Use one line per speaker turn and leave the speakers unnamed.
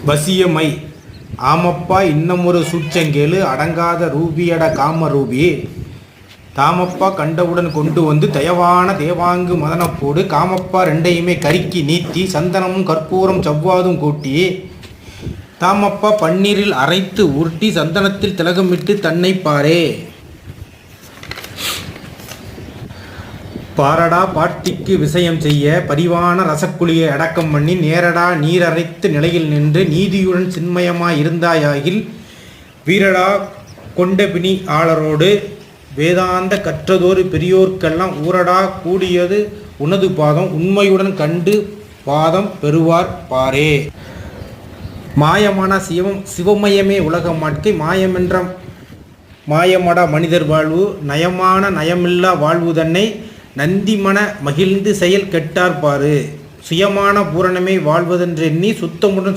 வசியமை ஆமப்பா இன்னமொரு சூட்சங்கேளு அடங்காத ரூபியட காம ரூபி தாமப்பா கண்டவுடன் கொண்டு வந்து தயவான தேவாங்கு மதனப்போடு காமப்பா ரெண்டையுமே கருக்கி நீத்தி சந்தனமும் கற்பூரம் செவ்வாதும் கூட்டி தாமப்பா பன்னீரில் அரைத்து உருட்டி சந்தனத்தில் திலகமிட்டு தன்னை பாரே பாரடா பாட்டிக்கு விஷயம் செய்ய பரிவான ரசக்குழியை அடக்கம் பண்ணி நேரடா நீரரைத்து நிலையில் நின்று நீதியுடன் சின்மயமாய் இருந்தாயாகில் வீரடா கொண்ட பிணி ஆளரோடு வேதாந்த கற்றதோரு பெரியோர்க்கெல்லாம் ஊரடா கூடியது உனது பாதம் உண்மையுடன் கண்டு பாதம் பெறுவார் பாரே. மாயமான சிவமயமே உலக மாட்கை மாயமென்ற மாயமடா மனிதர் வாழ்வு நயமான நயமில்லா வாழ்வு தன்னை நந்திமன மகிழ்ந்து செயல் கெட்டார் பாரு சுயமான பூரணமே வாழ்வதென்றெண்ணி சுத்தமுடன்